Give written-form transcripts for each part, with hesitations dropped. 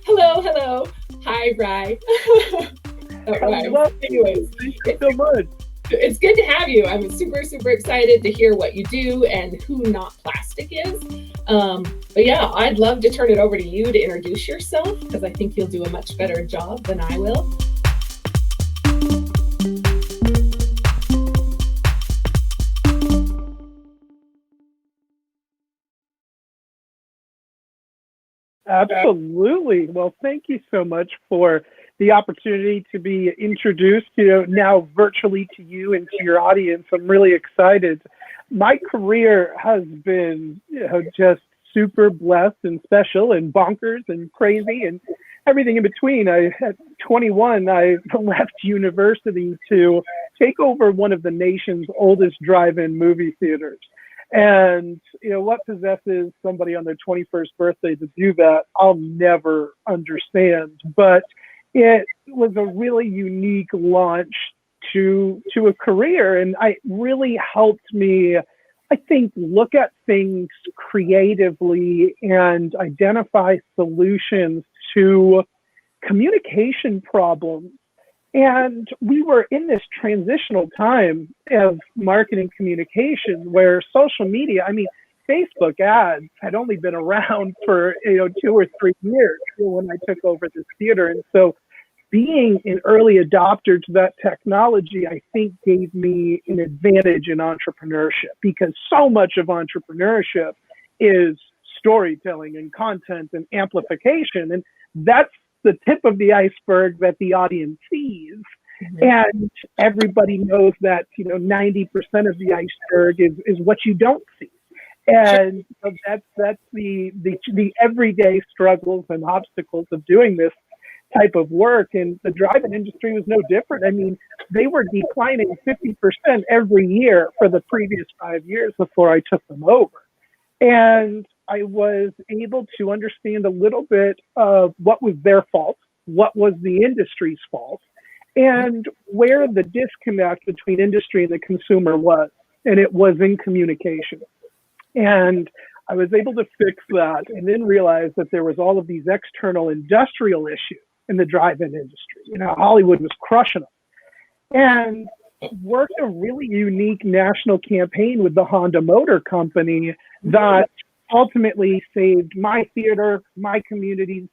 Hello, hello. Hi, Rye. That rhymes. Hello. Anyways, Thank you it's so much. it's good to have you. I'm super, super excited to hear what you do and who Not Plastic is. But yeah, I'd love to turn it over to you to introduce yourself because I think you'll do a much better job than I will. Absolutely. Well, thank you so much for the opportunity to be introduced, now virtually to you and to your audience. I'm really excited. My career has been, just super blessed and special and bonkers and crazy and everything in between. At 21, I left university to take over one of the nation's oldest drive-in movie theaters. And what possesses somebody on their 21st birthday to do that, I'll never understand. But it was a really unique launch to a career, and it really helped me, I think, look at things creatively and identify solutions to communication problems. And we were in this transitional time of marketing communication where social media, I mean, Facebook ads had only been around for 2 or 3 years when I took over this theater. And so being an early adopter to that technology, I think gave me an advantage in entrepreneurship because so much of entrepreneurship is storytelling and content and amplification. And that's the tip of the iceberg that the audience sees. Mhm. And everybody knows that, 90% of the iceberg is what you don't see. And so that's the everyday struggles and obstacles of doing this type of work. And the drive-in industry was no different. I mean, they were declining 50% every year for the previous 5 years before I took them over. And I was able to understand a little bit of what was their fault, what was the industry's fault, and where the disconnect between industry and the consumer was. And it was in communication. And I was able to fix that and then realize that there was all of these external industrial issues in the drive-in industry. Hollywood was crushing them. And worked a really unique national campaign with the Honda Motor Company that ultimately saved my theater, my community's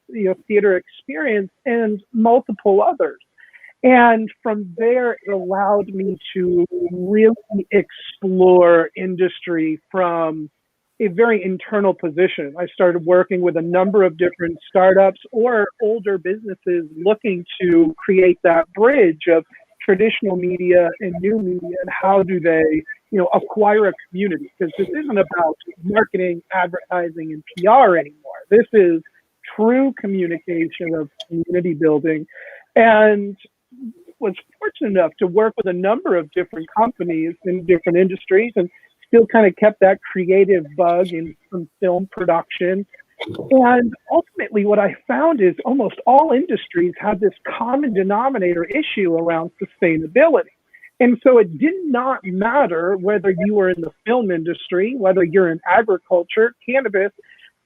theater experience, and multiple others. And from there, it allowed me to really explore industry from a very internal position. I started working with a number of different startups or older businesses looking to create that bridge of traditional media and new media, and how do they acquire a community, because this isn't about marketing, advertising, and PR anymore. This is true communication of community building. And was fortunate enough to work with a number of different companies in different industries and still kind of kept that creative bug in some film production. And ultimately, what I found is almost all industries have this common denominator issue around sustainability. And so it did not matter whether you were in the film industry, whether you're in agriculture, cannabis,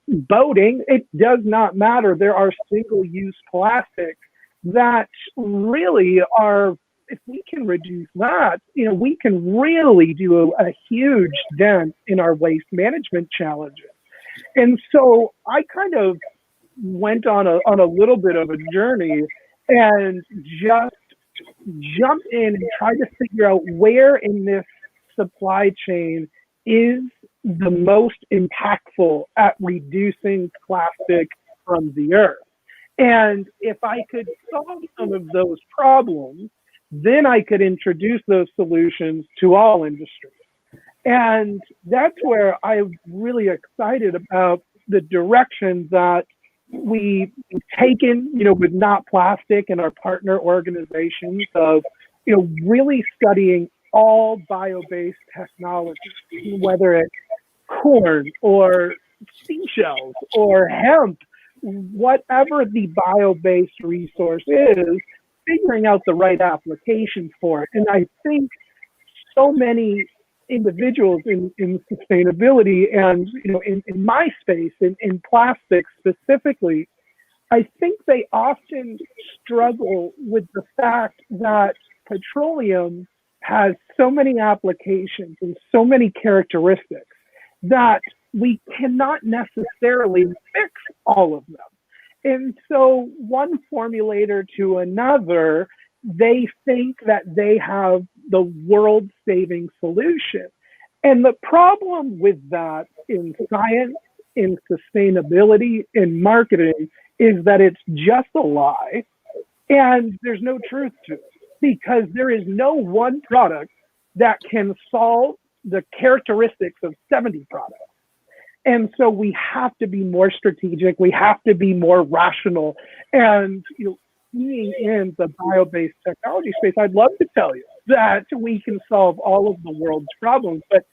boating, it does not matter. There are single-use plastics that really are, if we can reduce that, we can really do a huge dent in our waste management challenges. And so I kind of went on a little bit of a journey and just jumped in and tried to figure out where in this supply chain is the most impactful at reducing plastic from the earth. And if I could solve some of those problems, then I could introduce those solutions to all industries. And that's where I'm really excited about the direction that we've taken, with Not Plastic and our partner organizations of, really studying all bio-based technologies, whether it's corn or seashells or hemp, whatever the bio-based resource is, figuring out the right application for it. And I think so many individuals in sustainability and in my space in plastics specifically I think they often struggle with the fact that petroleum has so many applications and so many characteristics that we cannot necessarily fix all of them. And so, one formulator to another, they think that they have the world saving solution. And the problem with that in science, in sustainability, in marketing is that it's just a lie and there's no truth to it because there is no one product that can solve the characteristics of 70 products. And so we have to be more strategic. We have to be more rational. And being in the bio-based technology space, I'd love to tell you that we can solve all of the world's problems. But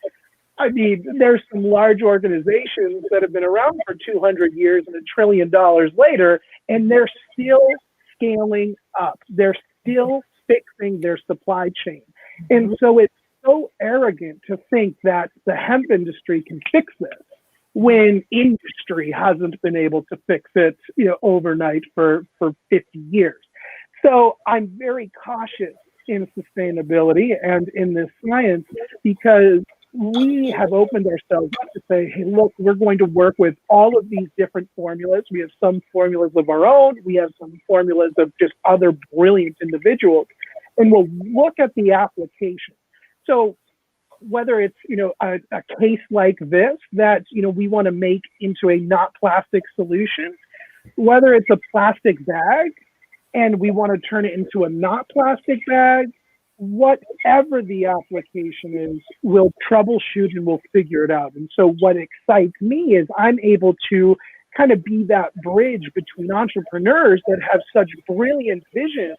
I mean, there's some large organizations that have been around for 200 years and $1 trillion later, and they're still scaling up. They're still fixing their supply chain. And so it's so arrogant to think that the hemp industry can fix this when industry hasn't been able to fix it, overnight for 50 years. So I'm very cautious in sustainability and in this science because we have opened ourselves up to say, hey, look, we're going to work with all of these different formulas. We have some formulas of our own. We have some formulas of just other brilliant individuals. And we'll look at the application. So whether it's, a case like this that, we want to make into a not plastic solution, whether it's a plastic bag and we want to turn it into a not plastic bag, whatever the application is, we'll troubleshoot and we'll figure it out. And so what excites me is I'm able to kind of be that bridge between entrepreneurs that have such brilliant vision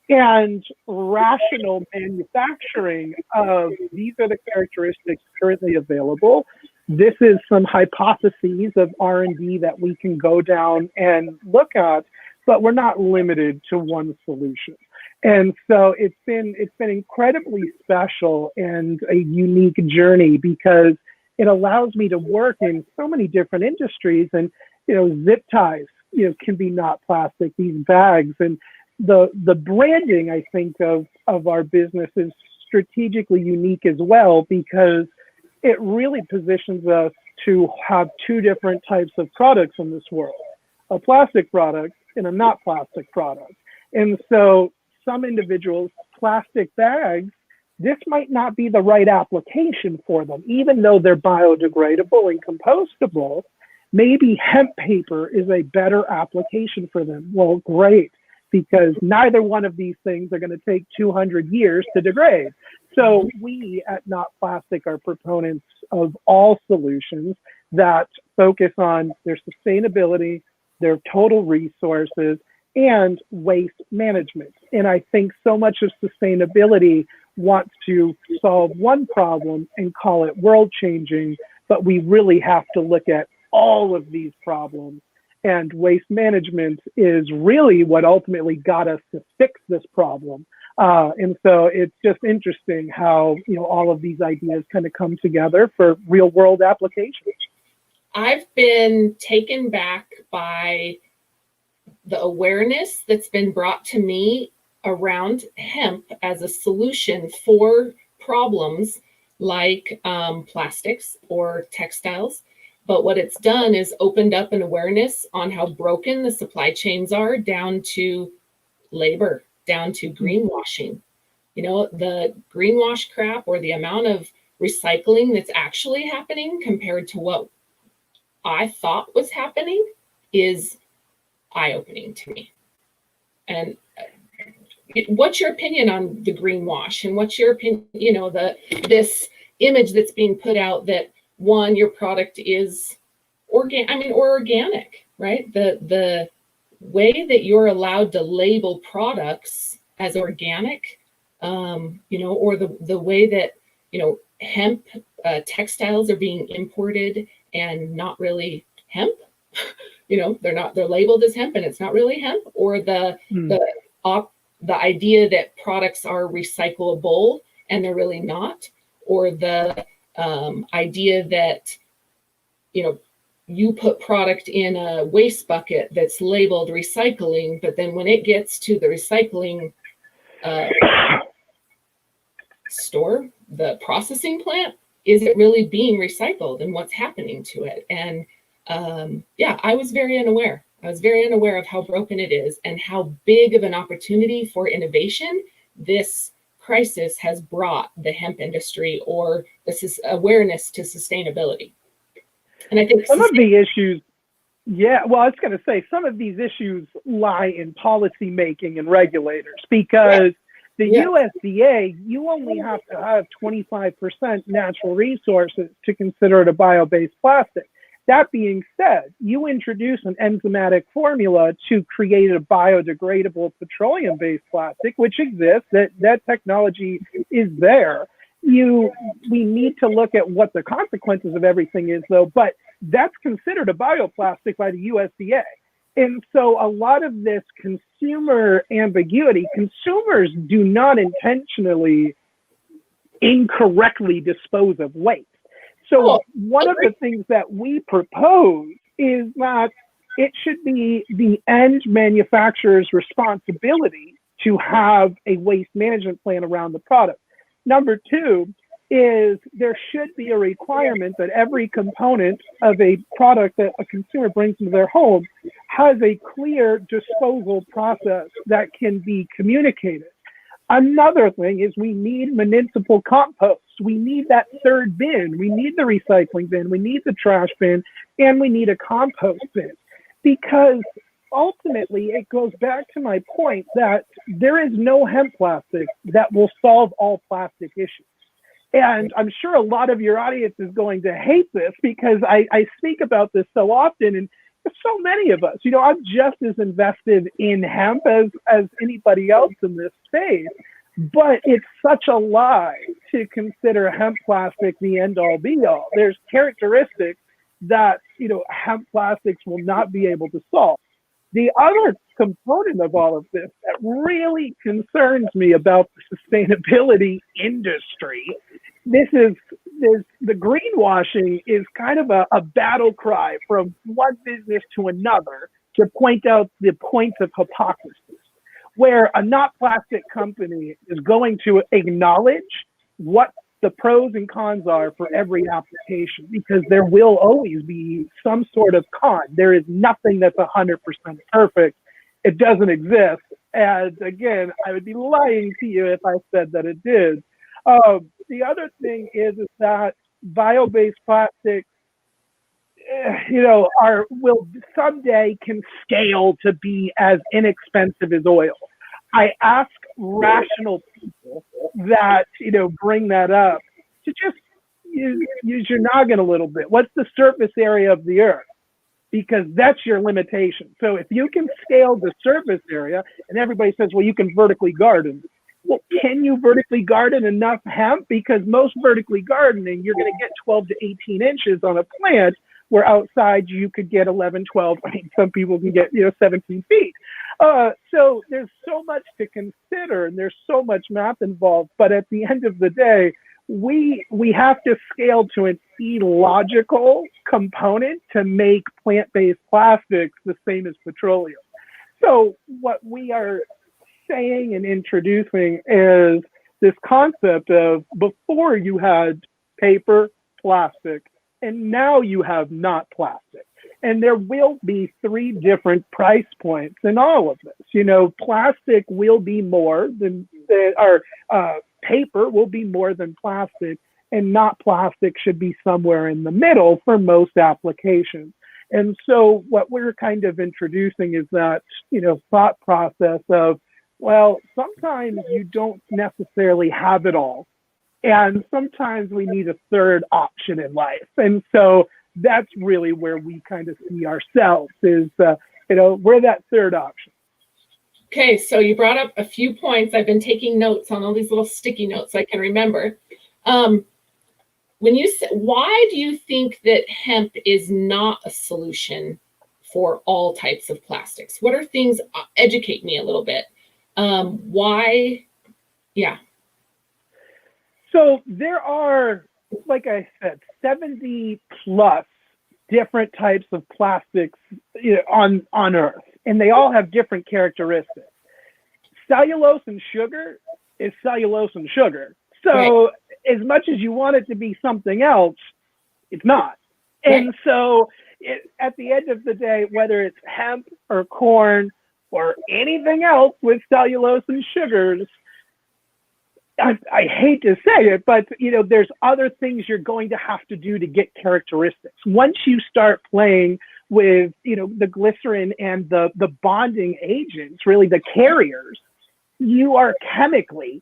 and rational manufacturing of these are the characteristics currently available. This is some hypotheses of R&D that we can go down and look at, but we're not limited to one solution. And so it's been incredibly special and a unique journey because it allows me to work in so many different industries. And zip ties can be not plastic, these bags, and the branding I think of our business is strategically unique as well because it really positions us to have two different types of products in this world, a plastic product and a not plastic product. And so some individuals, plastic bags, this might not be the right application for them, even though they're biodegradable and compostable. Maybe hemp paper is a better application for them. Well, great, because neither one of these things are going to take 200 years to degrade. So we at Not Plastic are proponents of all solutions that focus on their sustainability, their total resources, and waste management. And I think so much of sustainability wants to solve one problem and call it world changing, but we really have to look at all of these problems. And waste management is really what ultimately got us to fix this problem. And so it's just interesting how, all of these ideas kind of come together for real world applications. I've been taken back by the awareness that's been brought to me around hemp as a solution for problems like plastics or textiles. But what it's done is opened up an awareness on how broken the supply chains are down to labor, down to greenwashing. The greenwash crap or the amount of recycling that's actually happening compared to what I thought was happening is eye-opening to me. And what's your opinion on the greenwash? And what's your opinion, this image that's being put out that one, your product is organic, right? The way that you're allowed to label products as organic, or the way that, hemp textiles are being imported and not really hemp, they're labeled as hemp and it's not really hemp, or the idea that products are recyclable and they're really not, or the idea that you put product in a waste bucket that's labeled recycling, but then when it gets to the recycling store, the processing plant, is it really being recycled and what's happening to it? And yeah, I was very unaware. I was very unaware of how broken it is and how big of an opportunity for innovation this crisis has brought the hemp industry, or this is awareness to sustainability. And I think some of the issues, yeah, well, I was going to say some of these issues lie in policy making and regulators, because the USDA, you only have to have 25% natural resources to consider it a bio-based plastic. That being said, you introduce an enzymatic formula to create a biodegradable petroleum-based plastic, which exists. That technology is there. We need to look at what the consequences of everything is, though, but that's considered a bioplastic by the USDA. And so a lot of this consumer ambiguity, consumers do not intentionally incorrectly dispose of waste. So one of the things that we propose is that it should be the end manufacturer's responsibility to have a waste management plan around the product. Number two is there should be a requirement that every component of a product that a consumer brings into their home has a clear disposal process that can be communicated. Another thing is we need municipal compost. We need that third bin. We need the recycling bin. We need the trash bin, and we need a compost bin, because ultimately it goes back to my point that there is no hemp plastic that will solve all plastic issues. And I'm sure a lot of your audience is going to hate this, because I speak about this so often, and so many of us, I'm just as invested in hemp as anybody else in this space, but it's such a lie to consider hemp plastic the end all be all. There's characteristics that, hemp plastics will not be able to solve. The other component of all of this that really concerns me about the sustainability industry, the greenwashing is kind of a battle cry from one business to another to point out the points of hypocrisy, where a not plastic company is going to acknowledge what the pros and cons are for every application, because there will always be some sort of con. There is nothing that's 100% perfect. It doesn't exist. And again, I would be lying to you if I said that it did. The other thing is that bio-based plastics, will someday can scale to be as inexpensive as oil. I ask rational people that, bring that up to just use your noggin a little bit. What's the surface area of the earth? Because that's your limitation. So if you can scale the surface area, and everybody says, well, you can vertically garden. Well, can you vertically garden enough hemp? Because most vertically gardening, you're going to get 12 to 18 inches on a plant, where outside you could get 11, 12. I mean, some people can get, 17 feet. So there's so much to consider, and there's so much math involved. But at the end of the day, we have to scale to an illogical component to make plant-based plastics the same as petroleum. So what we are saying and introducing is this concept of, before you had paper, plastic, and now you have not plastic. And there will be 3 different price points in all of this. Plastic will be more than, or paper will be more than plastic, and not plastic should be somewhere in the middle for most applications. And so what we're kind of introducing is that, thought process of, well, sometimes you don't necessarily have it all. And sometimes we need a third option in life. And so that's really where we kind of see ourselves is, we're that third option. Okay, so you brought up a few points. I've been taking notes on all these little sticky notes I can remember. When you say, why do you think that hemp is not a solution for all types of plastics? What are things, educate me a little bit. Why? Yeah. So there are, like I said, 70 plus different types of plastics on Earth, and they all have different characteristics. Cellulose and sugar is cellulose and sugar. So as much as you want it to be something else, it's not. And so at the end of the day, whether it's hemp or corn or anything else with cellulose and sugars, I hate to say it, but there's other things you're going to have to do to get characteristics. Once you start playing with the glycerin and the bonding agents, really the carriers, you are chemically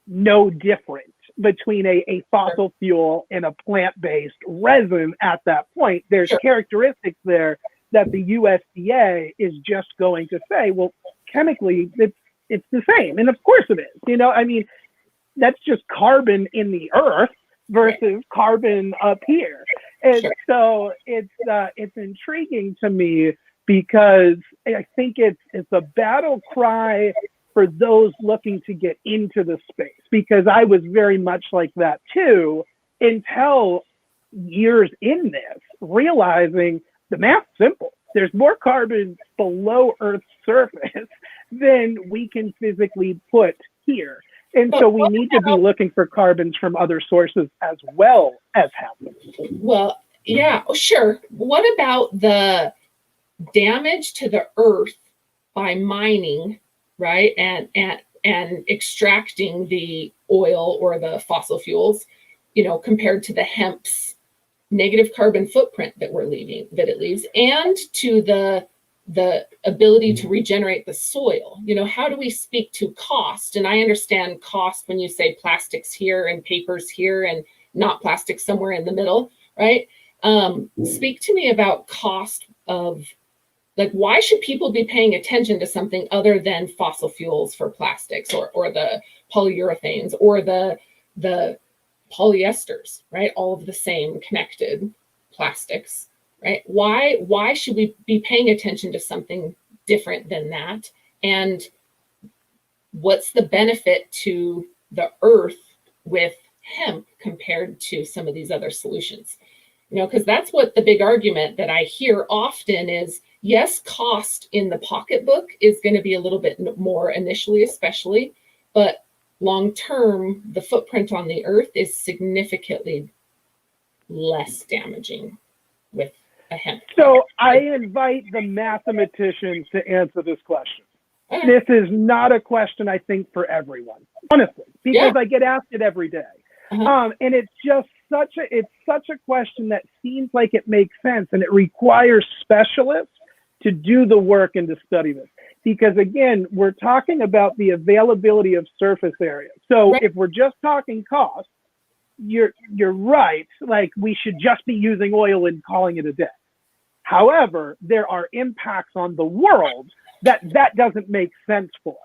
no different between a fossil fuel and a plant-based resin at that point. There's characteristics there that the USDA is just going to say, well, chemically it's the same, and of course it is. I mean, that's just carbon in the earth versus carbon up here. And so it's intriguing to me because I think it's a battle cry for those looking to get into the space, because I was very much like that too, until years in this, realizing the math's simple. There's more carbon below Earth's surface than we can physically put here. And so we need to be looking for carbons from other sources as well as hemp. Well, yeah, sure. What about the damage to the earth by mining, right? And extracting the oil or the fossil fuels, compared to the hemp's negative carbon footprint that it leaves, and to the ability to regenerate the soil. How do we speak to cost? And I understand cost when you say plastics here and papers here and not plastics somewhere in the middle, right? Speak to me about cost of, like, why should people be paying attention to something other than fossil fuels for plastics or the polyurethanes or the polyesters, right? All of the same connected plastics. Right? Why should we be paying attention to something different than that? And what's the benefit to the earth with hemp compared to some of these other solutions? Because that's what the big argument that I hear often is, yes, cost in the pocketbook is going to be a little bit more initially, especially, but long term, the footprint on the earth is significantly less damaging with a hemp. So I invite the mathematicians to answer this question. This is not a question, I think, for everyone, honestly, because I get asked it every day. And it's just such a question that seems like it makes sense, and it requires specialists to do the work and to study this. Because again, we're talking about the availability of surface area. So if we're just talking cost, you're right. Like, we should just be using oil and calling it a day. However, there are impacts on the world that doesn't make sense for.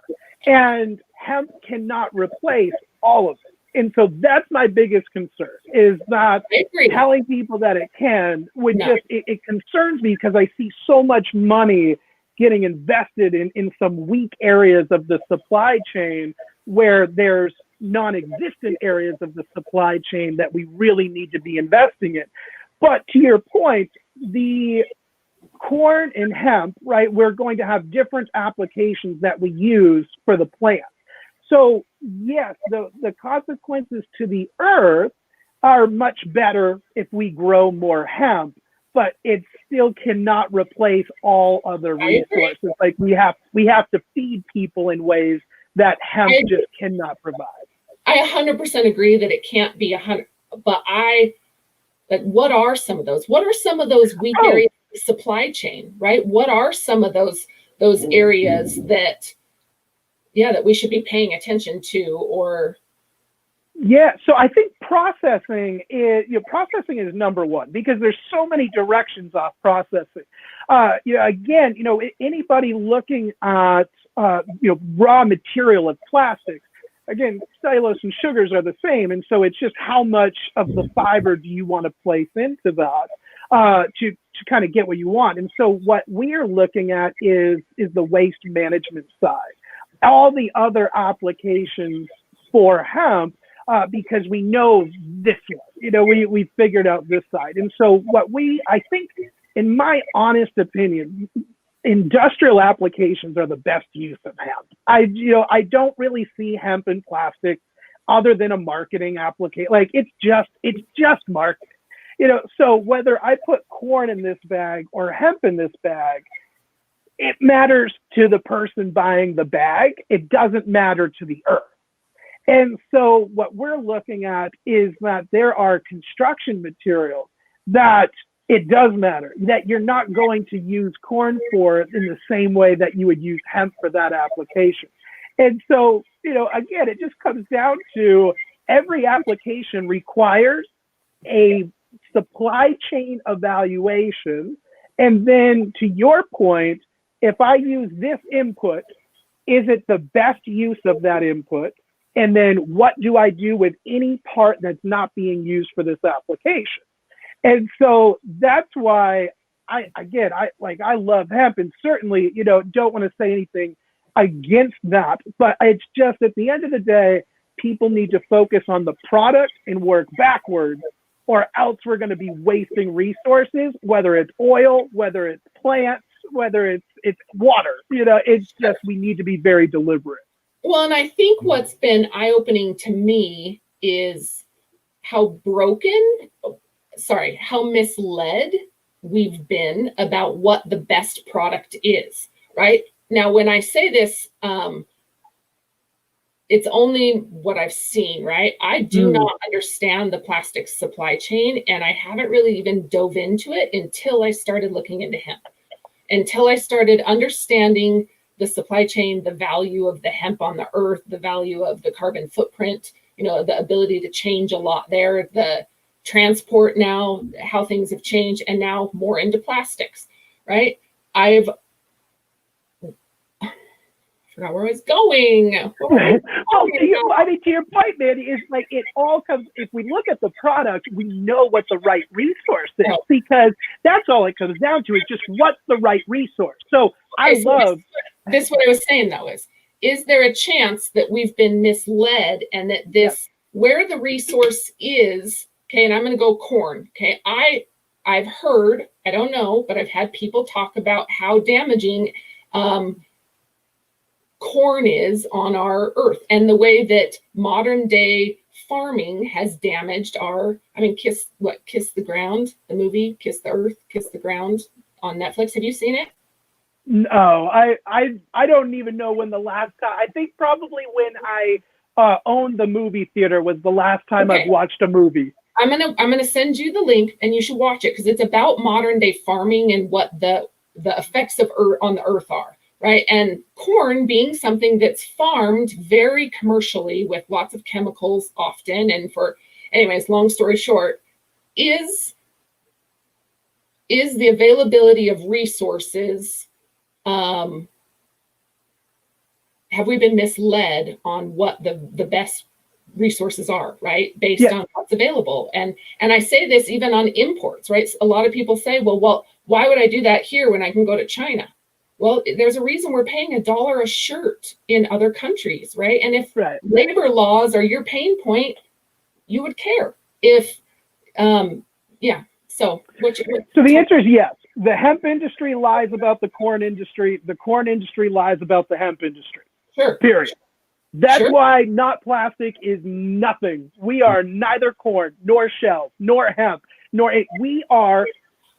And hemp cannot replace all of it. And so that's my biggest concern, is not telling people that it can. It concerns me because I see so much money getting invested in some weak areas of the supply chain where there's non-existent areas of the supply chain that we really need to be investing in. But to your point, the corn and hemp, right, we're going to have different applications that we use for the plant. So yes, the consequences to the earth are much better if we grow more hemp, but it still cannot replace all other resources. Like, we have to feed people in ways that hemp just cannot provide. I 100% agree that it can't be 100, but what are some of those? What are some of those weak areas of the supply chain, right? What are some of those areas that we should be paying attention to? Or so I think processing is number one, because there's so many directions off processing. Again, anybody looking at raw material of plastics, again, cellulose and sugars are the same, and so it's just how much of the fiber do you want to place into that to kind of get what you want. And so what we're looking at is the waste management side. All the other applications for hemp because we know this one. We figured out this side. And so I think, in my honest opinion, industrial applications are the best use of hemp. I don't really see hemp in plastic other than a marketing application. Like it's just marketing. So whether I put corn in this bag or hemp in this bag, it matters to the person buying the bag. It doesn't matter to the earth. And so what we're looking at is that there are construction materials that it does matter, that you're not going to use corn for in the same way that you would use hemp for that application. And so, again, it just comes down to every application requires a supply chain evaluation. And then to your point, if I use this input, is it the best use of that input? And then what do I do with any part that's not being used for this application? And so that's why I love hemp, and certainly, don't want to say anything against that, but it's just at the end of the day, people need to focus on the product and work backwards, or else we're going to be wasting resources, whether it's oil, whether it's plants, whether it's water. It's just, we need to be very deliberate. Well, and I think what's been eye-opening to me is how misled we've been about what the best product is, right? Now, when I say this, it's only what I've seen, right? I do not understand the plastics supply chain, and I haven't really even dove into it until I started looking into hemp, until I started understanding the supply chain, the value of the hemp on the earth, the value of the carbon footprint, the ability to change a lot there, the transport now, how things have changed, and now more into plastics, right? I forgot where I was going. To your point, man, it's like it all comes, if we look at the product, we know what the right resource is, because that's all it comes down to, is just what's the right resource. So this what I was saying though, is there a chance that we've been misled, and that where the resource is, okay, and I'm going to go corn, okay, I've heard, I don't know, but I've had people talk about how damaging corn is on our earth, and the way that modern day farming has damaged Kiss the Ground, the movie, Kiss the Earth, Kiss the Ground on Netflix. Have you seen it? No, I don't even know when the last time. I think probably when I owned the movie theater was the last time I've watched a movie. I'm gonna send you the link, and you should watch it, because it's about modern day farming and what the effects of on the earth are, right? And corn being something that's farmed very commercially with lots of chemicals often, and anyways, long story short, is the availability of resources. Have we been misled on what the best resources are, right? Based on what's available. And I say this even on imports, right? A lot of people say, well, why would I do that here when I can go to China? Well, there's a reason we're paying $1 a shirt in other countries, right? And if labor laws are your pain point, you would care. So the answer is yes. The hemp industry lies about the corn industry. The corn industry lies about the hemp industry. Sure. Period. That's why not plastic is nothing. We are neither corn, nor shells, nor hemp, we are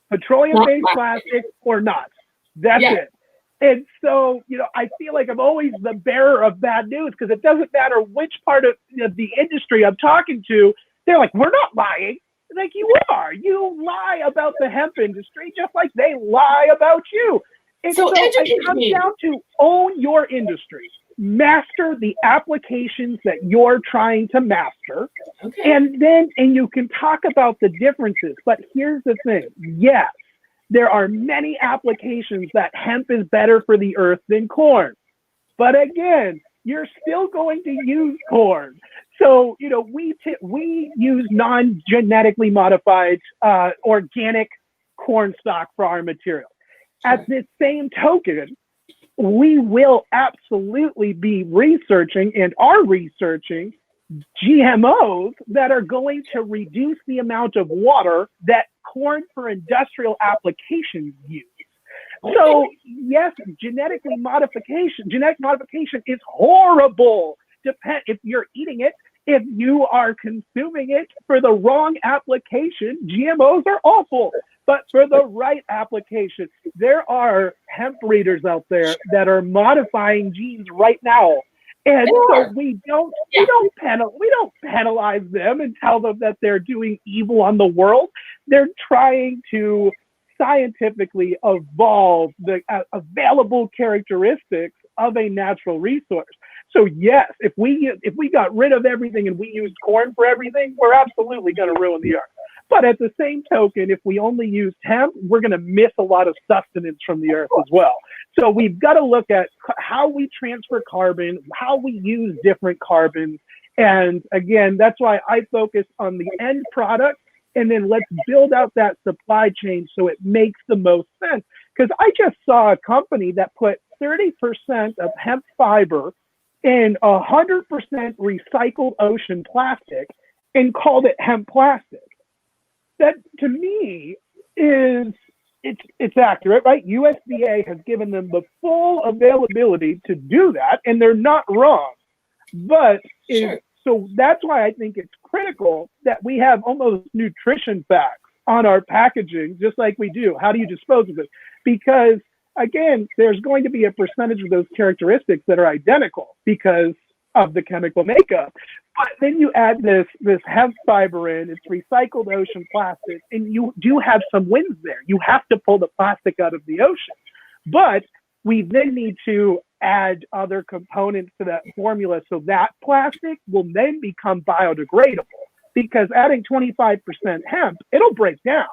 petroleum-based plastic or not. That's it. And so, I feel like I'm always the bearer of bad news, because it doesn't matter which part of the industry I'm talking to. They're like, we're not lying. Like, you are. You lie about the hemp industry just like they lie about you. And so it comes down to own your industry. Master the applications that you're trying to master. And you can talk about the differences. But here's the thing. Yes, there are many applications that hemp is better for the earth than corn. But again, you're still going to use corn. So, we use non-genetically modified organic corn stock for our material. At the same token, we will absolutely be researching and are researching GMOs that are going to reduce the amount of water that corn for industrial applications use. So yes, genetic modification is horrible. If you're eating it, if you are consuming it for the wrong application, GMOs are awful. But for the right application, there are hemp breeders out there that are modifying genes right now. And so we don't penalize them and tell them that they're doing evil on the world. They're trying to scientifically evolve the available characteristics of a natural resource. So yes, if we got rid of everything and we used corn for everything, we're absolutely going to ruin the earth. But at the same token, if we only used hemp, we're going to miss a lot of sustenance from the earth as well. So we've got to look at how we transfer carbon, how we use different carbons. And again, that's why I focus on the end product, and then let's build out that supply chain so it makes the most sense. Because I just saw a company that put 30% of hemp fiber in 100% recycled ocean plastic and called it hemp plastic. That to me is it's accurate, right? USDA has given them the full availability to do that, and they're not wrong. But so that's why I think it's critical that we have almost nutrition facts on our packaging, just like we do. How do you dispose of it? Because again, there's going to be a percentage of those characteristics that are identical because of the chemical makeup. But then you add this hemp fiber in, it's recycled ocean plastic, and you do have some wins there. You have to pull the plastic out of the ocean. But we then need to add other components to that formula so that plastic will then become biodegradable. Because adding 25% hemp, it'll break down.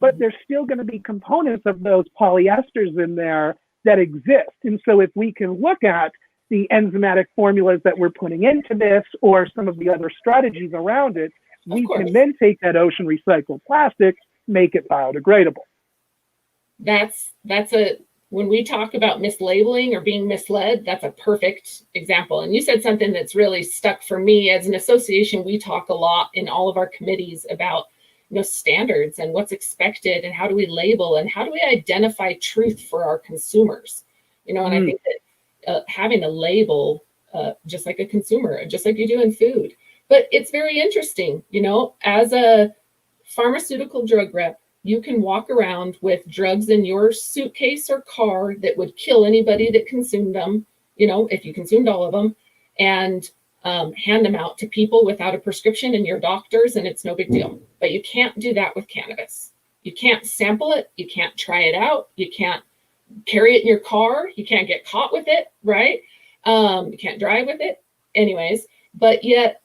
But there's still going to be components of those polyesters in there that exist. And so if we can look at the enzymatic formulas that we're putting into this or some of the other strategies around it, we can then take that ocean recycled plastic, make it biodegradable. When we talk about mislabeling or being misled, that's a perfect example. And you said something that's really stuck for me. As an association, we talk a lot in all of our committees about standards and what's expected and how do we label and how do we identify truth for our consumers. And I think that having a label, just like a consumer, just like you do in food. But it's very interesting, as a pharmaceutical drug rep, you can walk around with drugs in your suitcase or car that would kill anybody that consumed them, if you consumed all of them, and hand them out to people without a prescription and your doctors, and it's no big deal. But you can't do that with cannabis. You can't sample it. You can't try it out. You can't carry it in your car. You can't get caught with it, right? You can't drive with it. Anyways, but yet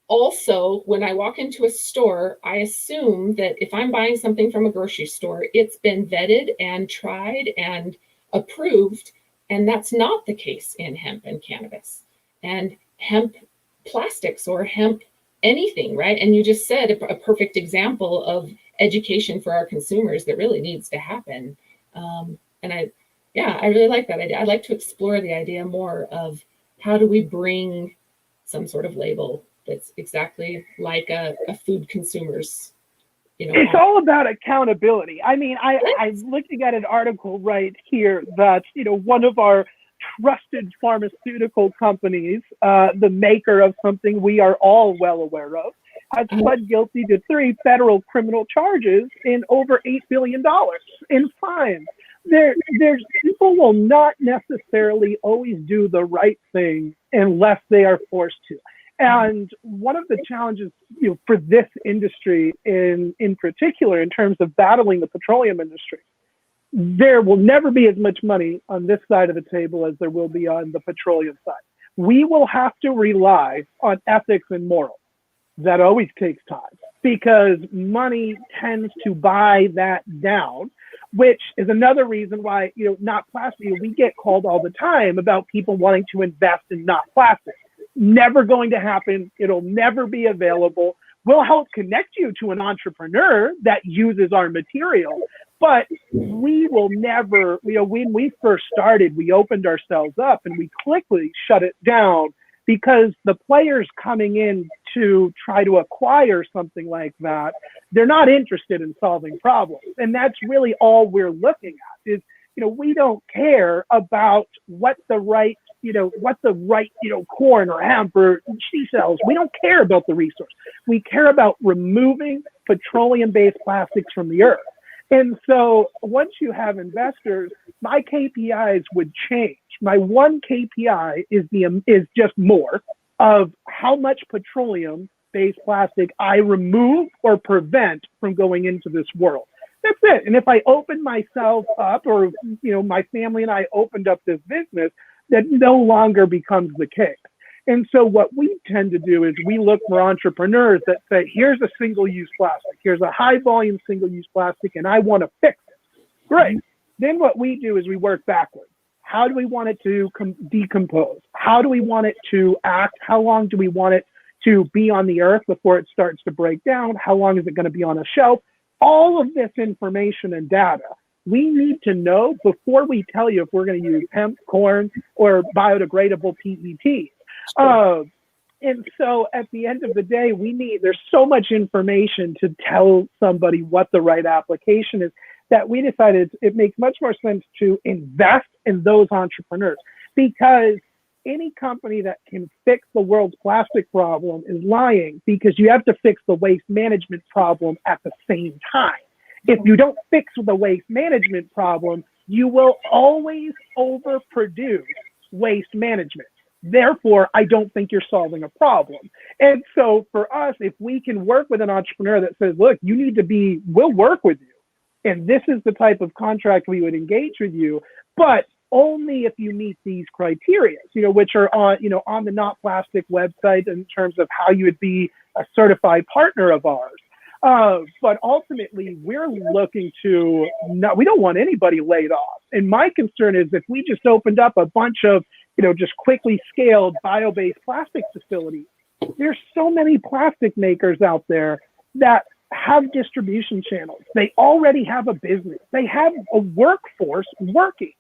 also when I walk into a store, I assume that if I'm buying something from a grocery store, it's been vetted and tried and approved. And that's not the case in hemp and cannabis and hemp plastics or hemp anything, right? And you just said a perfect example of education for our consumers that really needs to happen. And I really like that idea. I'd like to explore the idea more of how do we bring some sort of label that's exactly like a food consumer's. It's all about accountability. I mean, I'm looking at an article right here that, one of our trusted pharmaceutical companies, the maker of something we are all well aware of, has pled guilty to 3 federal criminal charges and over $8 billion in fines. There's people will not necessarily always do the right thing unless they are forced to. And one of the challenges, for this industry in particular, in terms of battling the petroleum industry, there will never be as much money on this side of the table as there will be on the petroleum side. We will have to rely on ethics and morals. That always takes time because money tends to buy that down, which is another reason why, not plastic. We get called all the time about people wanting to invest in not plastic. Never going to happen. It'll never be available. We'll help connect you to an entrepreneur that uses our material, but we will never, when we first started, we opened ourselves up and we quickly shut it down because the players coming in to try to acquire something like that, they're not interested in solving problems. And that's really all we're looking at is, we don't care about what the right, corn or hemp or cells. We don't care about the resource. We care about removing petroleum-based plastics from the earth. And so once you have investors, my KPIs would change. My one KPI is just more of how much petroleum-based plastic I remove or prevent from going into this world. That's it. And if I open myself up, or my family and I opened up this business, that no longer becomes the case. And so what we tend to do is we look for entrepreneurs that say, here's a single-use plastic, here's a high-volume single-use plastic, and I want to fix it. Great. Then what we do is we work backwards. How do we want it to decompose? How do we want it to act? How long do we want it to be on the earth before it starts to break down? How long is it going to be on a shelf? All of this information and data we need to know before we tell you if we're going to use hemp, corn, or biodegradable PET. And so at the end of the day, there's so much information to tell somebody what the right application is that we decided it makes much more sense to invest in those entrepreneurs, because any company that can fix the world's plastic problem is lying, because you have to fix the waste management problem at the same time. If you don't fix the waste management problem, you will always overproduce waste management. Therefore, I don't think you're solving a problem. And so for us, if we can work with an entrepreneur that says, look, we'll work with you, and this is the type of contract we would engage with you, but only if you meet these criteria, which are on the Not Plastic website in terms of how you would be a certified partner of ours. But ultimately, we're looking we don't want anybody laid off. And my concern is if we just opened up a bunch of, just quickly scaled bio-based plastic facilities, there's so many plastic makers out there that have distribution channels. They already have a business. They have a workforce working.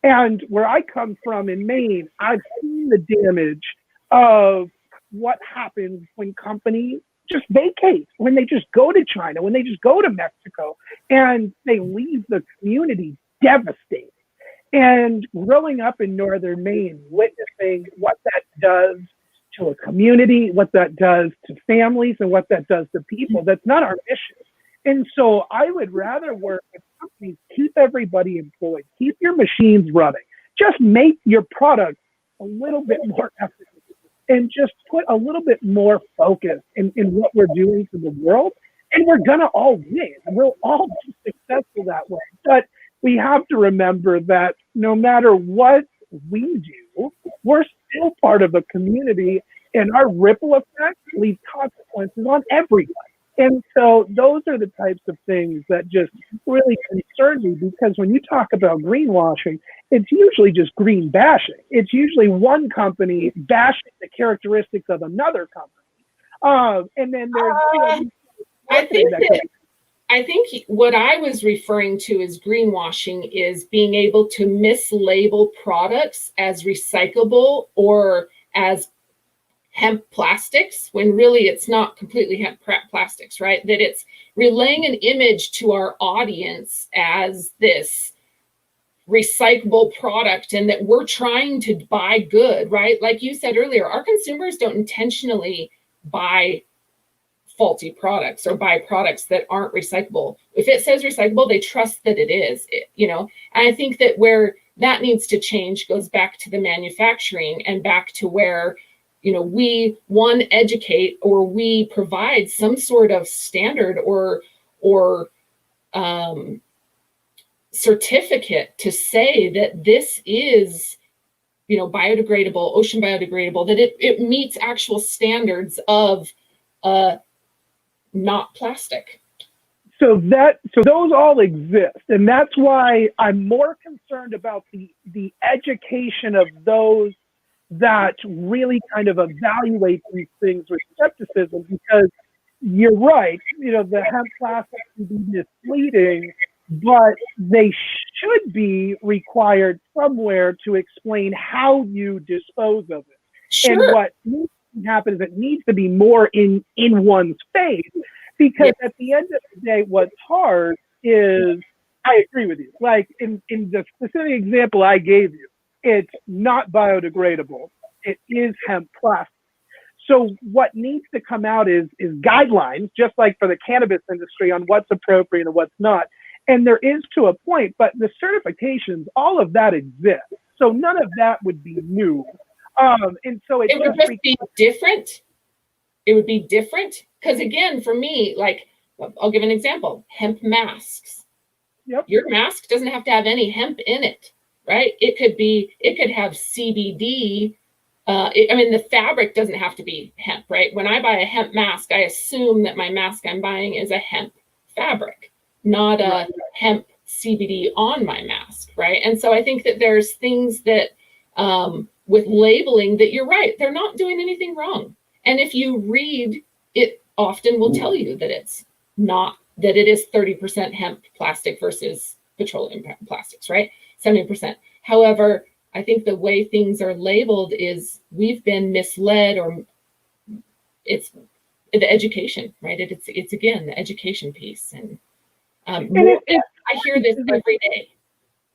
And where I come from in Maine, I've seen the damage of what happens when companies just vacate, when they just go to China, when they just go to Mexico, and they leave the community devastated. And growing up in northern Maine, witnessing what that does to a community, what that does to families, and what that does to people, that's not our mission. And so I would rather work with companies, keep everybody employed, keep your machines running, just make your product a little bit more efficient, and just put a little bit more focus in what we're doing for the world. And we're going to all win. We'll all be successful that way. But we have to remember that no matter what we do, we're still part of a community, and our ripple effect leaves consequences on everyone. And so those are the types of things that just really concern me, because when you talk about greenwashing, it's usually just green bashing. It's usually one company bashing the characteristics of another company. And then there's I think what I was referring to as greenwashing is being able to mislabel products as recyclable or as hemp plastics, when really it's not completely hemp plastics, right? That it's relaying an image to our audience as this recyclable product, and that we're trying to buy good, right? Like you said earlier, our consumers don't intentionally buy faulty products or buy products that aren't recyclable. If it says recyclable, they trust that it is, and I think that where that needs to change goes back to the manufacturing and back to where we educate, or we provide some sort of standard or certificate to say that this is, biodegradable, ocean biodegradable, that it meets actual standards of not plastic. So those all exist, and that's why I'm more concerned about the education of those that really kind of evaluate these things with skepticism, because you're right, the hemp plastics can be misleading, but they should be required somewhere to explain how you dispose of it. And Sure. what needs to happen is it needs to be more in one's face, because Yeah. at the end of the day, what's hard is, I agree with you. Like in the specific example I gave you, it's not biodegradable. It is hemp plastic. So what needs to come out is guidelines, just like for the cannabis industry, on what's appropriate and what's not. And there is, to a point, but the certifications, all of that exists. So none of that would be new. And so It would just be different. It would be different because, again, for me, like, I'll give an example: hemp masks. Yep. Your mask doesn't have to have any hemp in it, right? It could have CBD. I mean, the fabric doesn't have to be hemp, right? When I buy a hemp mask, I assume that my mask I'm buying is a hemp fabric, not a hemp CBD on my mask, right? And so I think that there's things that with labeling that, you're right, they're not doing anything wrong. And if you read, it often will tell you that it's not, that it is 30% hemp plastic versus petroleum plastics, right? 70%. However, I think the way things are labeled is we've been misled, or it's the education, right? It's again, the education piece. And I hear this every day.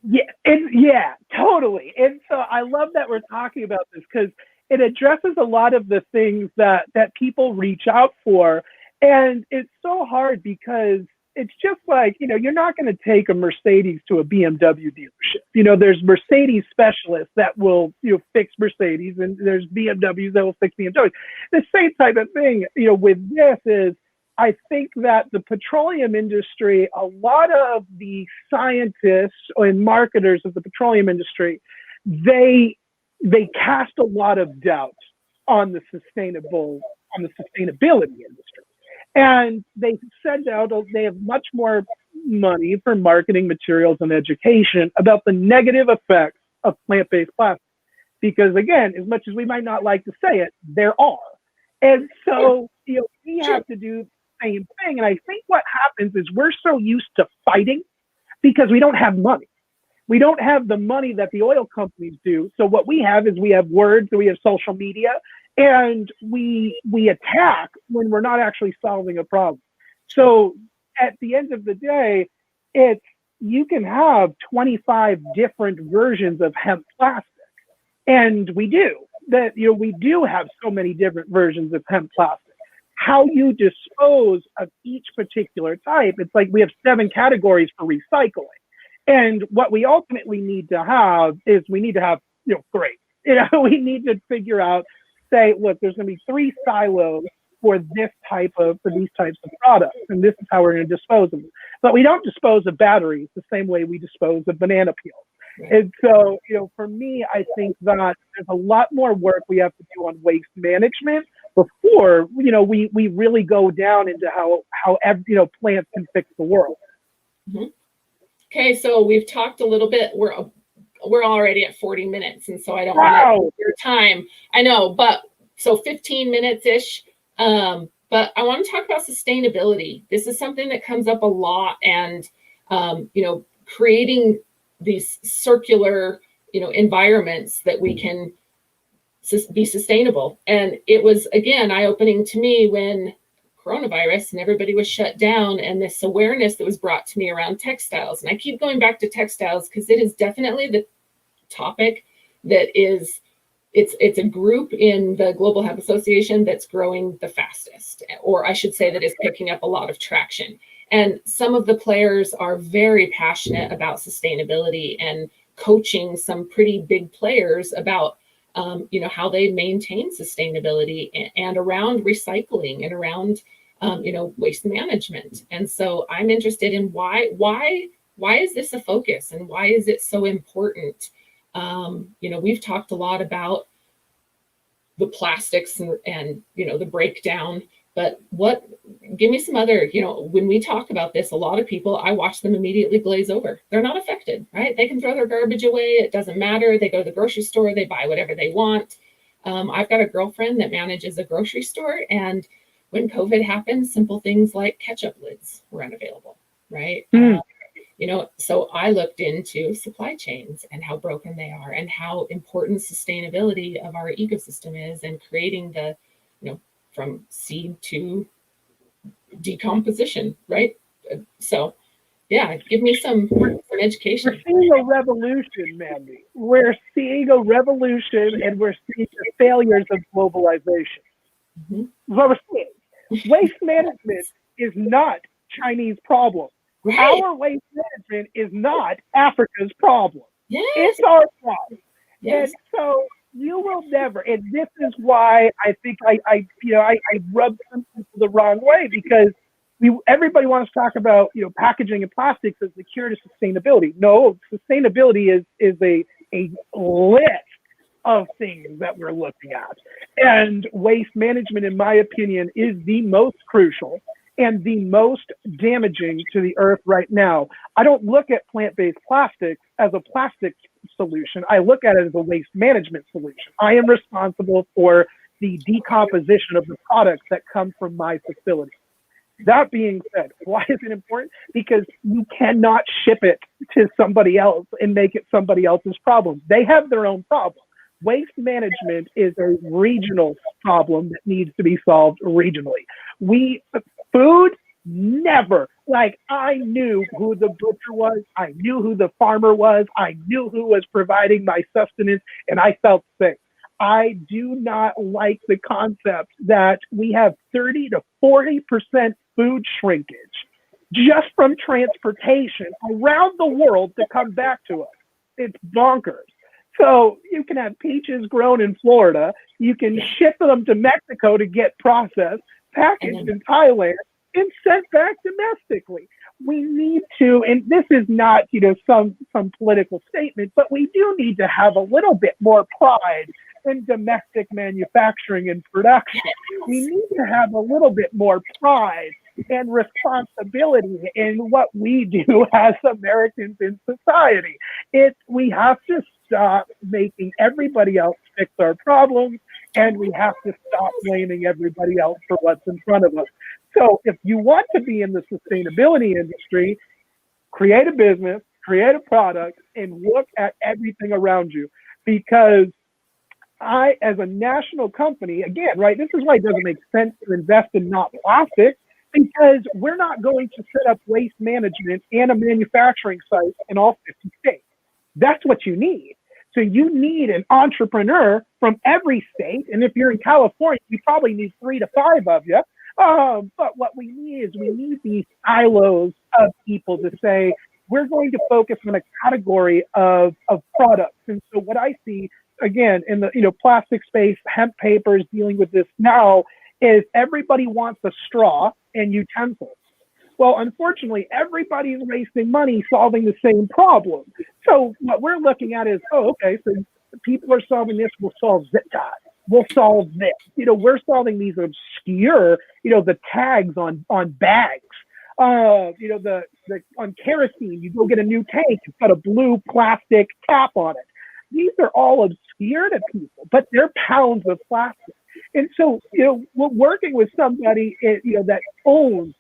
Yeah, totally. And so I love that we're talking about this, because it addresses a lot of the things that people reach out for. And it's so hard because it's just like, you're not going to take a Mercedes to a BMW dealership. There's Mercedes specialists that will, fix Mercedes, and there's BMWs that will fix BMWs. The same type of thing, with this is, I think that the petroleum industry, a lot of the scientists and marketers of the petroleum industry, they cast a lot of doubt on the sustainability industry. And they send out, they have much more money for marketing materials and education about the negative effects of plant-based plastics. Because again, as much as we might not like to say it, there are. And so, we have to do the same thing. And I think what happens is we're so used to fighting because we don't have money. We don't have the money that the oil companies do. So what we have is we have words, we have social media, and we attack when we're not actually solving a problem. So at the end of the day, you can have 25 different versions of hemp plastic. And we do have so many different versions of hemp plastic. How you dispose of each particular type, it's like we have 7 categories for recycling. And what we ultimately need to have is we need to have, great. We need to figure out, say, look, there's going to be 3 silos for these types of products, and this is how we're going to dispose of them. But we don't dispose of batteries the same way we dispose of banana peels. And so, for me, I think that there's a lot more work we have to do on waste management before, we really go down into how plants can fix the world. Mm-hmm. Okay, so we've talked a little bit. We're already at 40 minutes, and so I don't want to take your time. I know, but so 15 minutes-ish. But I want to talk about sustainability. This is something that comes up a lot, and creating these circular, environments that we can be sustainable. And it was, again, eye-opening to me when coronavirus and everybody was shut down, and this awareness that was brought to me around textiles. And I keep going back to textiles because it is definitely the topic that is, it's a group in the Global Hemp Association that's growing the fastest, or I should say that is picking up a lot of traction. And some of the players are very passionate about sustainability and coaching some pretty big players about how they maintain sustainability and around recycling and around waste management. And so I'm interested in why is this a focus, and why is it so important? We've talked a lot about the plastics and the breakdown, but give me some other, when we talk about this, a lot of people, I watch them immediately glaze over. They're not affected, right? They can throw their garbage away. It doesn't matter. They go to the grocery store, they buy whatever they want. I've got a girlfriend that manages a grocery store, and when COVID happened, simple things like ketchup lids were unavailable, right? So I looked into supply chains and how broken they are and how important sustainability of our ecosystem is, and creating the, from seed to decomposition, right? So yeah, give me some education. We're seeing a revolution, Mandy. We're seeing a revolution, and we're seeing the failures of globalization. Mm-hmm. What we're seeing. Waste management is not Chinese problem. Right. Our waste management is not Africa's problem. Yes. It's our problem. Yes. And so you will never, and this is why I think I rub some people the wrong way, because everybody wants to talk about, packaging and plastics as the cure to sustainability. No, sustainability is a list of things that we're looking at. And waste management, in my opinion, is the most crucial and the most damaging to the earth right now. I don't look at plant-based plastics as a plastic solution. I look at it as a waste management solution. I am responsible for the decomposition of the products that come from my facility. That being said, why is it important? Because you cannot ship it to somebody else and make it somebody else's problem. They have their own problem. Waste management is a regional problem that needs to be solved regionally. Food, never. Like, I knew who the butcher was. I knew who the farmer was. I knew who was providing my sustenance, and I felt safe. I do not like the concept that we have 30 to 40% food shrinkage just from transportation around the world to come back to us. It's bonkers. So you can have peaches grown in Florida. You can ship them to Mexico to get processed, packaged in Thailand, and sent back domestically. We need to, and this is not, some political statement, but we do need to have a little bit more pride in domestic manufacturing and production. We need to have a little bit more pride and responsibility in what we do as Americans in society. We have to stop making everybody else fix our problems, and we have to stop blaming everybody else for what's in front of us. So if you want to be in the sustainability industry, create a business, create a product, and look at everything around you. Because as a national company, again, right, this is why it doesn't make sense to invest in not plastic, because we're not going to set up waste management and a manufacturing site in all 50 states. That's what you need. So you need an entrepreneur from every state. And if you're in California, you probably need 3 to 5 of you. But what we need is these silos of people to say, we're going to focus on a category of products. And so what I see, again, in the plastic space, hemp papers dealing with this now, is everybody wants a straw and utensils. Well, unfortunately, everybody's wasting money solving the same problem. So what we're looking at is, so people are solving this, we'll solve zip ties. We'll solve this. We're solving these obscure, the tags on bags. On kerosene, you go get a new tank, it's got a blue plastic cap on it. These are all obscure to people, but they're pounds of plastic. And so, we're working with somebody, that owns,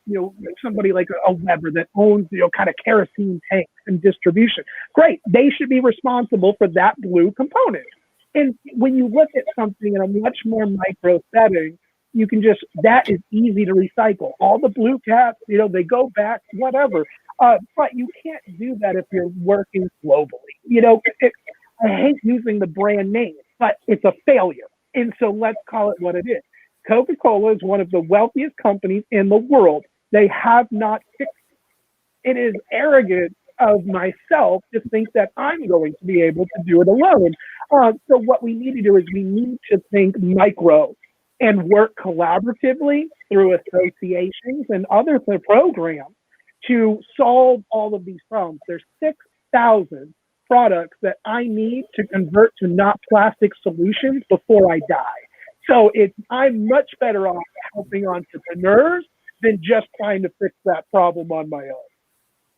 somebody like a Weber that owns, kind of kerosene tanks and distribution. Great. They should be responsible for that blue component. And when you look at something in a much more micro setting, that is easy to recycle. All the blue caps, they go back, whatever. But you can't do that if you're working globally. I hate using the brand name, but it's a failure. And so let's call it what it is. Coca-Cola is one of the wealthiest companies in the world. They have not fixed it. It is arrogant of myself to think that I'm going to be able to do it alone. So what we need to do is we need to think micro and work collaboratively through associations and other programs to solve all of these problems. There's 6,000 products that I need to convert to not plastic solutions before I die. So I'm much better off helping entrepreneurs than just trying to fix that problem on my own.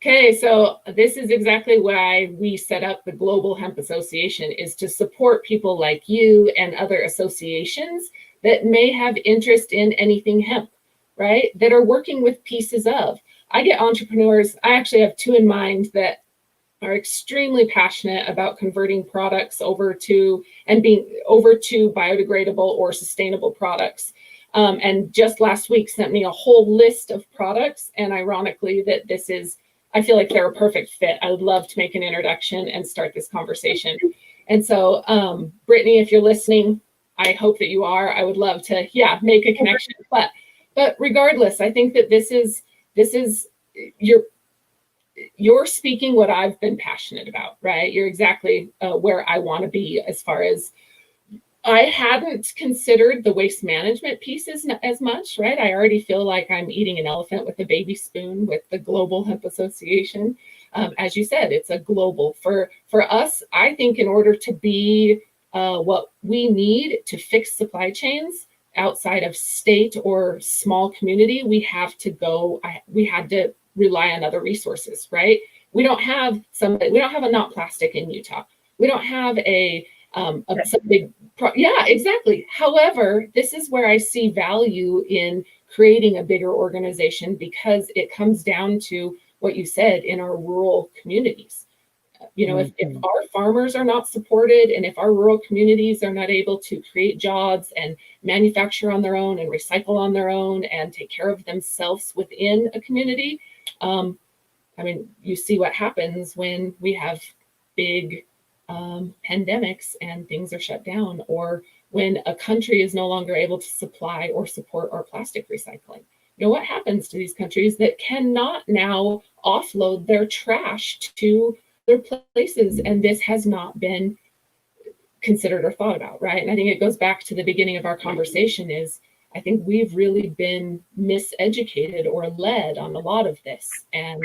Okay, so this is exactly why we set up the Global Hemp Association, is to support people like you and other associations that may have interest in anything hemp, right? That are working with pieces of. I get entrepreneurs. I actually have two in mind that are extremely passionate about converting products over to biodegradable or sustainable products. And just last week sent me a whole list of products. And ironically, I feel like they're a perfect fit. I would love to make an introduction and start this conversation. And so, Brittany, if you're listening, I hope that you are. I would love to, make a connection. But regardless, I think that this is you're speaking what I've been passionate about, right? You're exactly where I want to be as far as I hadn't considered the waste management pieces as much, right? I already feel like I'm eating an elephant with a baby spoon with the Global Hemp Association. As you said, it's a global. For us, I think in order to be what we need to fix supply chains outside of state or small community, we had to rely on other resources, right? We don't have a not plastic in Utah. We don't have exactly. However, this is where I see value in creating a bigger organization because it comes down to what you said in our rural communities. If our farmers are not supported and if our rural communities are not able to create jobs and manufacture on their own and recycle on their own and take care of themselves within a community, you see what happens when we have big pandemics and things are shut down, or when a country is no longer able to supply or support our plastic recycling. What happens to these countries that cannot now offload their trash to their places? And this has not been considered or thought about, right? And I think it goes back to the beginning of our conversation is I think we've really been miseducated or led on a lot of this. And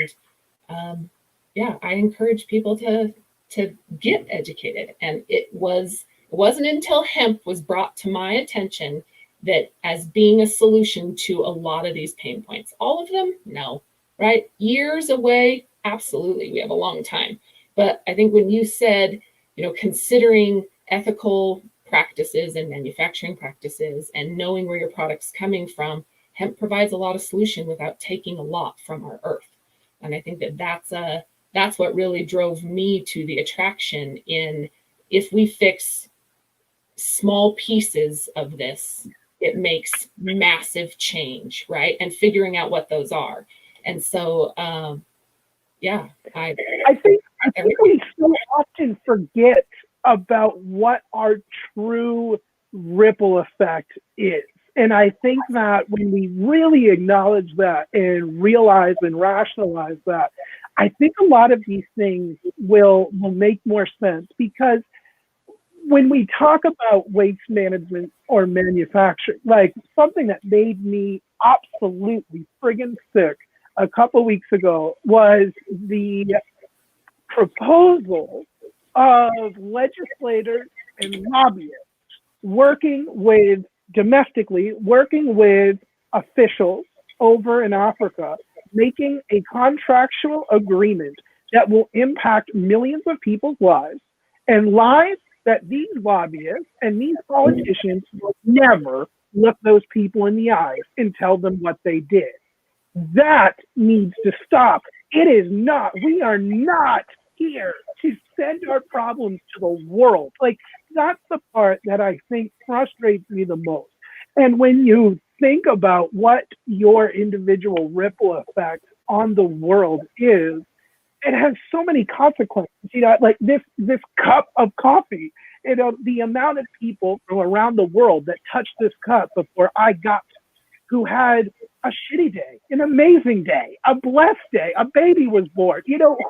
I encourage people to get educated. And it wasn't until hemp was brought to my attention that as being a solution to a lot of these pain points. All of them? No, right? Years away? Absolutely. We have a long time. But I think when you said, considering ethical practices and manufacturing practices and knowing where your product's coming from, hemp provides a lot of solution without taking a lot from our earth. And I think that's what really drove me to the attraction in if we fix small pieces of this, it makes massive change, right? And figuring out what those are. And so, I think we so often forget about what our true ripple effect is. And I think that when we really acknowledge that and realize and rationalize that, I think a lot of these things will make more sense, because when we talk about waste management or manufacturing, like something that made me absolutely friggin' sick a couple weeks ago was the proposal of legislators and lobbyists working domestically with officials over in Africa, making a contractual agreement that will impact millions of people's lives, and lives that these lobbyists and these politicians will never look those people in the eyes and tell them what they did. That needs to stop. We are not here to send our problems to the world. Like, that's the part that I think frustrates me the most. And when you think about what your individual ripple effect on the world is, it has so many consequences. Like this cup of coffee, the amount of people from around the world that touched this cup before I got it, who had a shitty day, an amazing day, a blessed day, a baby was born.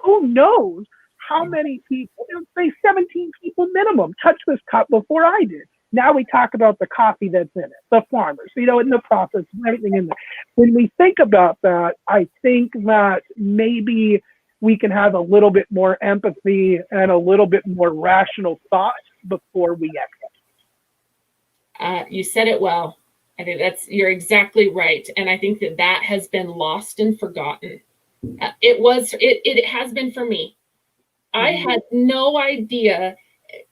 Who knows how many people, say 17 people minimum, touched this cup before I did. Now we talk about the coffee that's in it, the farmers, and the process, everything in there. When we think about that, I think that maybe we can have a little bit more empathy and a little bit more rational thought before we exit. You said it well. I think you're exactly right. And I think that has been lost and forgotten. It has been for me. I had no idea,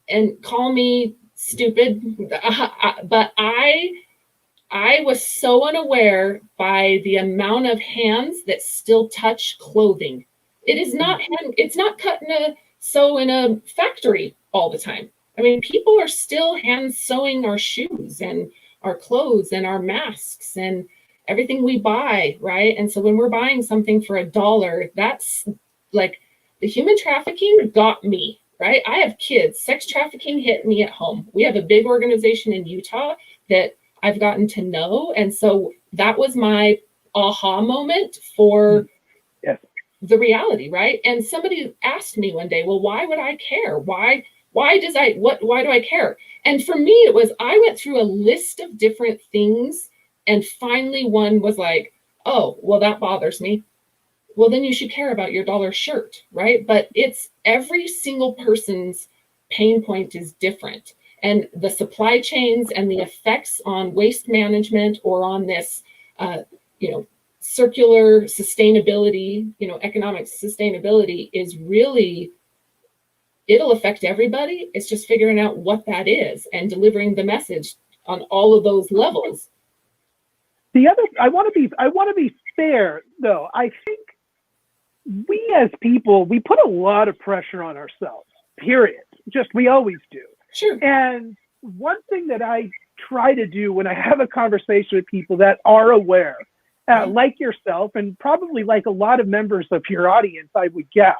and call me stupid, but I I was so unaware by the amount of hands that still touch clothing. It is not it's not cut in a sew in a factory all the time. I mean, people are still hand sewing our shoes and our clothes and our masks and everything we buy, right? And so when we're buying something for $1, that's like the human trafficking got me, right? I have kids. Sex trafficking hit me at home. We have a big organization in Utah that I've gotten to know. And so that was my aha moment for the reality, right? And somebody asked me one day, well, why would I care? Why do I care? And for me, it was, I went through a list of different things. And finally one was like, oh, well, that bothers me. Well, then you should care about your dollar shirt, right? But it's every single person's pain point is different. And the supply chains and the effects on waste management or on this, circular sustainability, economic sustainability is really, it'll affect everybody. It's just figuring out what that is and delivering the message on all of those levels. I want to be fair though. I think we as people, we put a lot of pressure on ourselves, period. We always do. Sure. And one thing that I try to do when I have a conversation with people that are aware, like yourself, and probably like a lot of members of your audience, I would guess,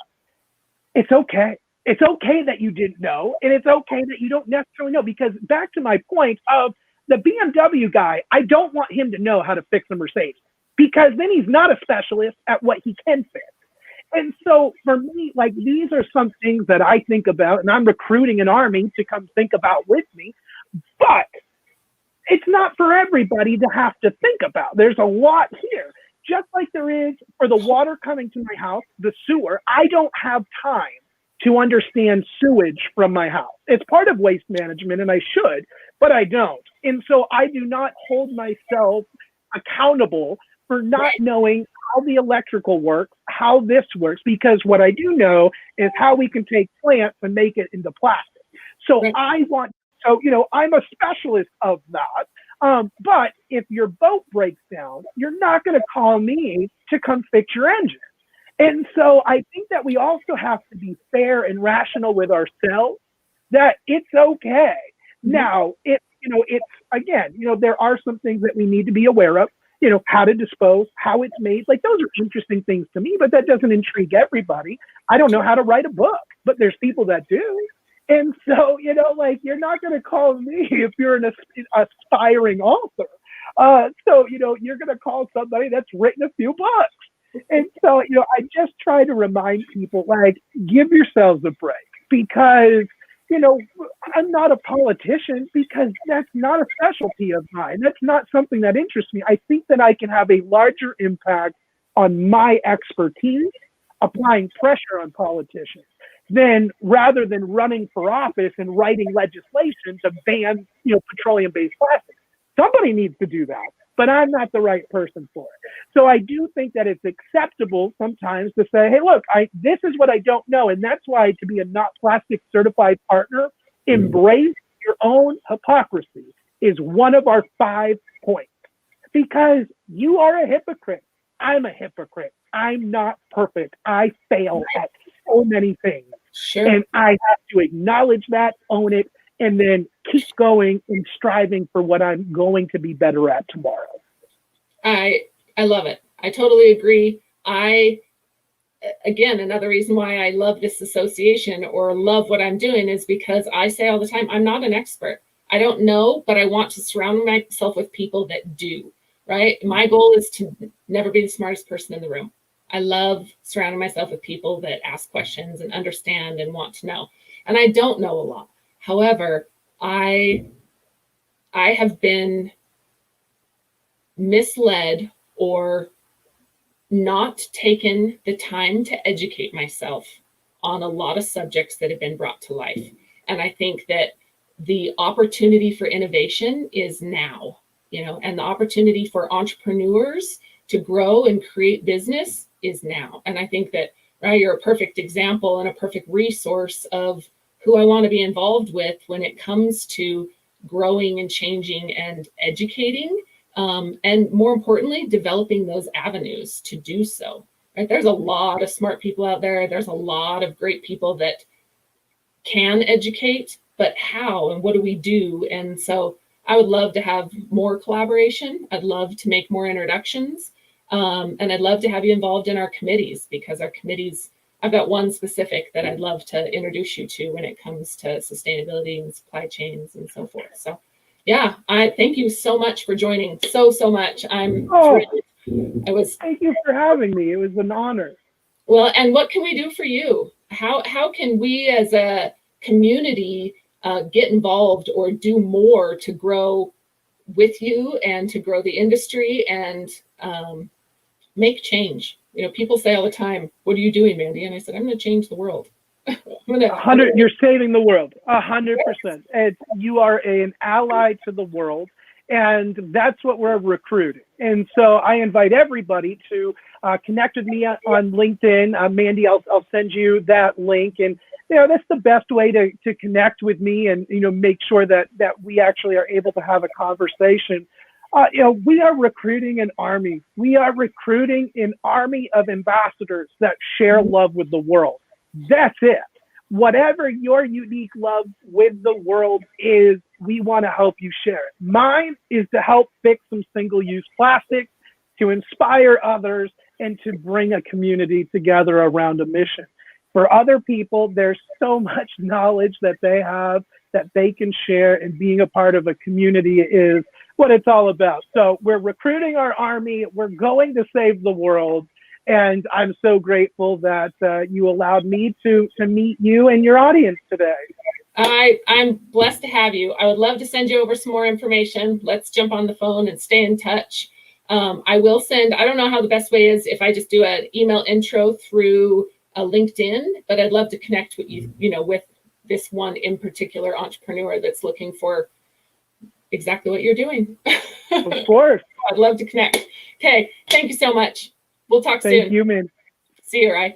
it's okay. It's okay that you didn't know, and it's okay that you don't necessarily know, because back to my point of the BMW guy, I don't want him to know how to fix a Mercedes, because then he's not a specialist at what he can fix. And so for me, like, these are some things that I think about, and I'm recruiting an army to come think about with me, but it's not for everybody to have to think about. There's a lot here. Just like there is for the water coming to my house, the sewer, I don't have time to understand sewage from my house. It's part of waste management, and I should, but I don't. And so I do not hold myself accountable for not knowing how the electrical works, how this works, because what I do know is how we can take plants and make it into plastic. So I'm a specialist of that. But if your boat breaks down, you're not going to call me to come fix your engine. And so I think that we also have to be fair and rational with ourselves, that it's okay. Now, there are some things that we need to be aware of, how to dispose, how it's made. Like, those are interesting things to me, but that doesn't intrigue everybody. I don't know how to write a book, but there's people that do. And so, you're not going to call me if you're an aspiring author. You're going to call somebody that's written a few books. And so, I just try to remind people, like, give yourselves a break, because, I'm not a politician, because that's not a specialty of mine. That's not something that interests me. I think that I can have a larger impact on my expertise applying pressure on politicians rather than running for office and writing legislation to ban, petroleum-based plastics. Somebody needs to do that, but I'm not the right person for it. So I do think that it's acceptable sometimes to say, hey, look, this is what I don't know. And that's why, to be a not plastic certified partner, embrace your own hypocrisy is one of our 5 points, because you are a hypocrite. I'm a hypocrite. I'm not perfect. I fail at so many things. Sure. And I have to acknowledge that, own it, and then keep going and striving for what I'm going to be better at tomorrow. I love it. I totally agree. Again, another reason why I love this association or love what I'm doing is because I say all the time, I'm not an expert. I don't know, but I want to surround myself with people that do, right? My goal is to never be the smartest person in the room. I love surrounding myself with people that ask questions and understand and want to know. And I don't know a lot. However, I have been misled or not taken the time to educate myself on a lot of subjects that have been brought to life. And I think that the opportunity for innovation is now, and the opportunity for entrepreneurs to grow and create business is now. And I think that, right, you're a perfect example and a perfect resource of who I want to be involved with when it comes to growing and changing and educating and more importantly, developing those avenues to do so. Right? There's a lot of smart people out there. There's a lot of great people that can educate, but how and what do we do? And so I would love to have more collaboration. I'd love to make more introductions. And I'd love to have you involved in our committees, because our committees, I've got one specific that I'd love to introduce you to when it comes to sustainability and supply chains and so forth. So yeah, I thank you so much for joining so much. I'm thrilled. Thank you for having me. It was an honor. Well, and what can we do for you? How can we as a community get involved or do more to grow with you and to grow the industry and make change? You know, people say all the time, "What are you doing, Mandy?" And I said, "I'm going to change the world." 100. You're saving the world. 100%. You are an ally to the world, and that's what we're recruiting. And so I invite everybody to connect with me on LinkedIn. Mandy, I'll send you that link, and that's the best way to connect with me and make sure that we actually are able to have a conversation. We are recruiting an army. We are recruiting an army of ambassadors that share love with the world. That's it. Whatever your unique love with the world is, we want to help you share it. Mine is to help fix some single-use plastics, to inspire others, and to bring a community together around a mission. For other people, there's so much knowledge that they have that they can share, and being a part of a community is what it's all about. So we're recruiting our army. We're going to save the world. And I'm so grateful that you allowed me to meet you and your audience today. I'm blessed to have you. I would love to send you over some more information. Let's jump on the phone and stay in touch. I will send, I don't know how the best way is if I just do an email intro through LinkedIn, but I'd love to connect with you, with this one in particular entrepreneur that's looking for exactly what you're doing. Of course. I'd love to connect. Okay. Thank you so much. We'll talk soon. Thank you, man. See you, Rye.